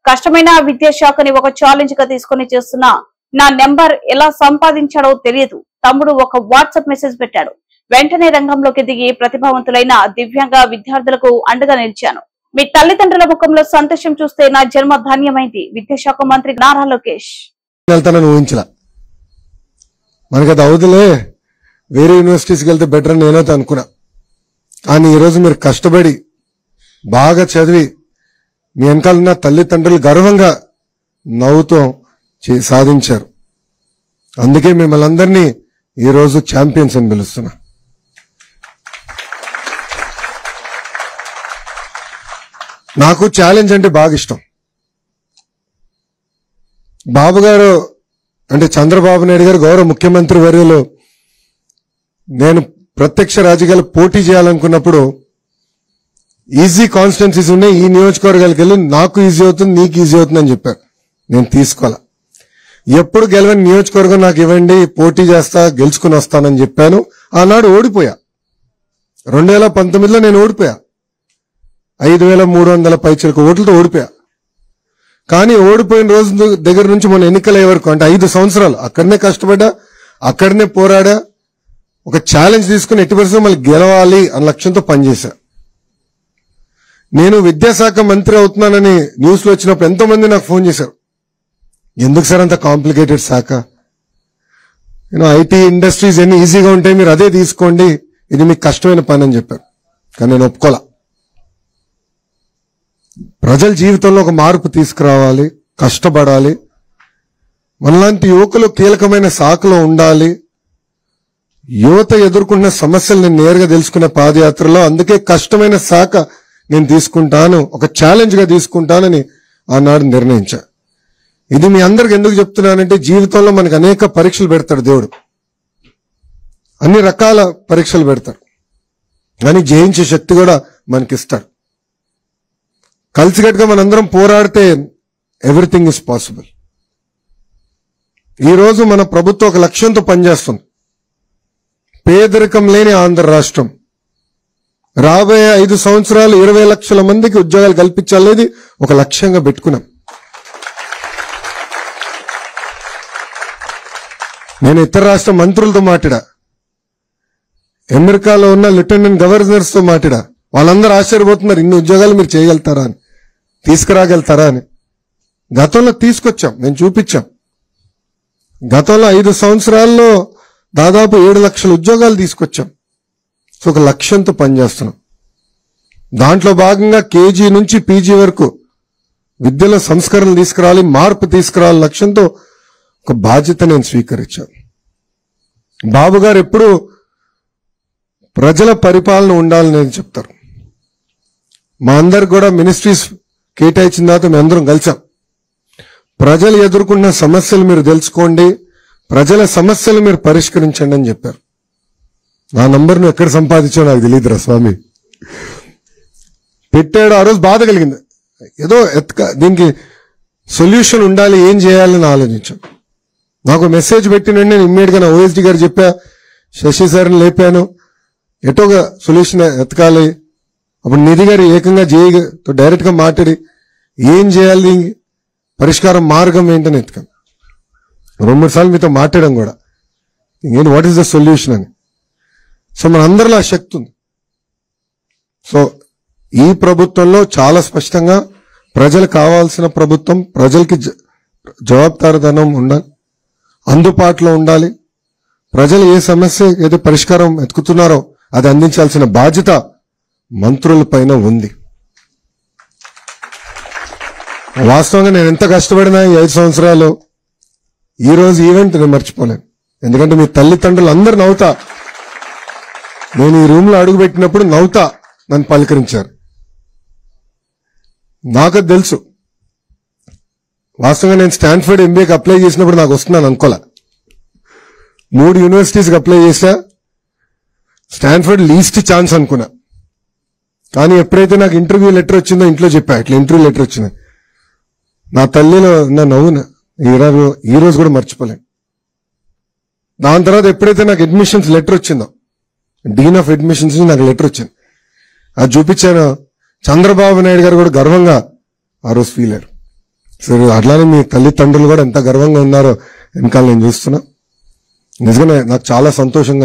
కష్టమైన విద్యాశాఖని ఒక ఛాలెంజ్ గా తీసుకుని చేస్తున్న నా నెంబర్ ఎలా సంపాదించాడో తెలియదు. తమ్ముడు ఒక వాట్సాప్ మెసేజ్ పెట్టాడు. వెంటనే రంగంలోకి దిగి ప్రతిభావంతులైన దివ్యాంగ విద్యార్థులకు అండగా నిలిచాను. మీ తల్లిదండ్రుల ముఖంలో సంతోషం చూస్తే నా జన్మ ధన్యమైంది. విద్యాశాఖ మంత్రి నారా లోకేష్. మనకి అది అవుతులే, వేరే యూనివర్సిటీస్కి వెళ్తే బెటర్ అని నేనైతే అనుకున్నా. కానీ ఈరోజు మీరు కష్టపడి బాగా చదివి మీ వెనకాలన్న తల్లిదండ్రులు గర్వంగా నవ్వుతూ సాధించారు. అందుకే మిమ్మల్ని అందరినీ ఈరోజు ఛాంపియన్స్ అని పిలుస్తున్నా. నాకు ఛాలెంజ్ అంటే బాగా ఇష్టం. బాబు గారు అంటే చంద్రబాబు నాయుడు గారు గౌరవ ముఖ్యమంత్రి వర్యులు నేను ప్రత్యక్ష రాజకీయాలు పోటీ చేయాలనుకున్నప్పుడు ఈజీ కాన్స్టిట్యున్సీస్ ఉన్నాయి, ఈ నియోజకవర్గాలకు వెళ్ళి నాకు ఈజీ అవుతుంది, నీకు ఈజీ అవుతుంది అని చెప్పారు. నేను తీసుకోవాలా. ఎప్పుడు గెలవని నియోజకవర్గం నాకు ఇవ్వండి, పోటీ చేస్తా, గెలుచుకుని వస్తానని చెప్పాను. ఆనాడు ఓడిపోయా. 2019లో నేను ఓడిపోయా. 5,300 పైచిలకు ఓట్లతో ఓడిపోయా. కానీ ఓడిపోయిన రోజు దగ్గర నుంచి మన ఎన్నికలయ్యే వరకు అంటే 5 సంవత్సరాలు అక్కడనే కష్టపడ్డా, అక్కడనే పోరాడా, ఒక ఛాలెంజ్ తీసుకుని ఎట్టి పరిస్థితుల్లో మళ్ళీ గెలవాలి అన్న లక్ష్యంతో పనిచేశా. నేను విద్యాశాఖ మంత్రి అవుతున్నానని న్యూస్ లో వచ్చినప్పుడు ఎంతో మంది నాకు ఫోన్ చేశారు. ఎందుకు సార్ అంత కాంప్లికేటెడ్ శాఖ, ఐటీ ఇండస్ట్రీస్ ఎన్ని ఈజీగా ఉంటాయి, మీరు అదే తీసుకోండి, ఇది మీకు కష్టమైన పని అని చెప్పారు. కానీ నేను ఒప్పుకోలా. ప్రజల జీవితంలో ఒక మార్పు తీసుకురావాలి, కష్టపడాలి, మనలాంటి యువకులు కీలకమైన శాఖలో ఉండాలి, యువత ఎదుర్కొన్న సమస్యలను నేరుగా తెలుసుకునే పాదయాత్రలో. అందుకే కష్టమైన శాఖ నేను తీసుకుంటాను, ఒక ఛాలెంజ్ గా తీసుకుంటానని ఆనాడు నిర్ణయించా. ఇది మీ అందరికి ఎందుకు చెప్తున్నానంటే జీవితంలో మనకు అనేక పరీక్షలు పెడతాడు దేవుడు, అన్ని రకాల పరీక్షలు పెడతాడు, కానీ జయించే శక్తి కూడా మనకిస్తాడు. కలిసికట్టుగా మనందరం పోరాడితే ఎవ్రీథింగ్ ఇస్ పాసిబుల్. ఈరోజు మన ప్రభుత్వం ఒక లక్ష్యంతో పనిచేస్తుంది. పేదరికం లేని ఆంధ్ర రాష్ట్రం, రాబోయే 5 సంవత్సరాలు 20 లక్షల మందికి ఉద్యోగాలు కల్పించాలనేది ఒక లక్ష్యంగా పెట్టుకున్నాం. నేను ఇతర రాష్ట్ర మంత్రులతో మాట్లాడా, అమెరికాలో ఉన్న లెఫ్టినెంట్ గవర్నర్స్ తో మాట్లాడా. వాళ్ళందరూ ఆశ్చర్యపోతున్నారు, ఇన్ని ఉద్యోగాలు మీరు చేయగలుగుతారా అని, తీసుకురాగలుగుతారా అని. గతంలో తీసుకొచ్చాం, మేము చూపించాం. గతంలో 5 సంవత్సరాల్లో దాదాపు 7 లక్షల ఉద్యోగాలు తీసుకొచ్చాం. సో ఒక లక్ష్యంతో పనిచేస్తున్నాం. దాంట్లో భాగంగా కేజీ నుంచి పీజీ వరకు విద్యలో సంస్కరణలు తీసుకురావాలి, మార్పు తీసుకురావాలి లక్ష్యంతో ఒక బాధ్యత నేను స్వీకరించాను. బాబు గారు ఎప్పుడు ప్రజల పరిపాలన ఉండాలని చెప్తారు. మా అందరికి కూడా మినిస్ట్రీస్ కేటాయించిన తర్వాత మేము అందరం కలిసాం. ప్రజలు ఎదుర్కొన్న సమస్యలు మీరు తెలుసుకోండి, ప్రజల సమస్యలు మీరు పరిష్కరించండి అని చెప్పారు. నా నంబర్ నువ్వు ఎక్కడ సంపాదించావు నాకు తెలియదురా స్వామి. పెట్టాడు. ఆ రోజు బాధ కలిగింది. ఏదో దీనికి సొల్యూషన్ ఉండాలి, ఏం చేయాలని ఆలోచించాను. నాకు మెసేజ్ పెట్టినండి, నేను ఇమ్మీడియట్ గా నా ఓఎస్డీ గారు చెప్పా, శశి సార్ని లేపాను, ఎటోగా సొల్యూషన్ ఎతకాలి. అప్పుడు నిధి గారు ఏకంగా జేఈతో డైరెక్ట్ గా మాట్లాడి ఏం చేయాలి, పరిష్కారం మార్గం ఏంటని ఎత్తుకాను. 2-3 సార్లు మీతో మాట్లాడడం కూడా, ఏంటి వాట్ ఈస్ ద సొల్యూషన్ అని. సో మన అందరిలో ఆ శక్తి ఉంది. సో ఈ ప్రభుత్వంలో చాలా స్పష్టంగా ప్రజలకు కావాల్సిన ప్రభుత్వం, ప్రజలకి జవాబుదారీతనం ఉండాలి, అందుబాటులో ఉండాలి. ప్రజలు ఏ సమస్య ఏదో పరిష్కారం వెతుకుతున్నారో అది అందించాల్సిన బాధ్యత మంత్రుల పైన ఉంది. వాస్తవంగా నేను ఎంత కష్టపడినా ఈ 5 సంవత్సరాలు ఈ రోజు ఈవెంట్ నేను మర్చిపోలేను. ఎందుకంటే మీ తల్లిదండ్రులు అందరూ నవ్వుతా, నేను ఈ రూమ్ లో అడుగుపెట్టినప్పుడు నవ్వుతా నన్ను పలకరించారు. నాకు తెలుసు, వాస్తవంగా నేను స్టాన్ఫర్డ్ ఎంబీఏకి అప్లై చేసినప్పుడు నాకు వస్తున్నాను అనుకోలే. 3 యూనివర్సిటీస్కి అప్లై చేశా, స్టాన్ఫర్డ్ లీస్ట్ ఛాన్స్ అనుకున్నా. కానీ ఎప్పుడైతే నాకు ఇంటర్వ్యూ లెటర్ వచ్చిందో ఇంట్లో చెప్పా, ఇట్లా ఇంటర్వ్యూ లెటర్ వచ్చింది. నా తల్లిలో నా నవ్వున ఈ రోజు కూడా మర్చిపోలేను. దాని తర్వాత ఎప్పుడైతే నాకు అడ్మిషన్స్ లెటర్ వచ్చిందో, డీన్ ఆఫ్ అడ్మిషన్స్ నాకు లెటర్ వచ్చింది, అది చూపించాను. చంద్రబాబు నాయుడు గారు కూడా గర్వంగా ఆ రోజు ఫీల్ అయ్యారు. సరే అట్లానే మీ తల్లిదండ్రులు కూడా ఎంత గర్వంగా ఉన్నారో వెనకాల నేను చూస్తున్నా. నిజంగానే నాకు చాలా సంతోషంగా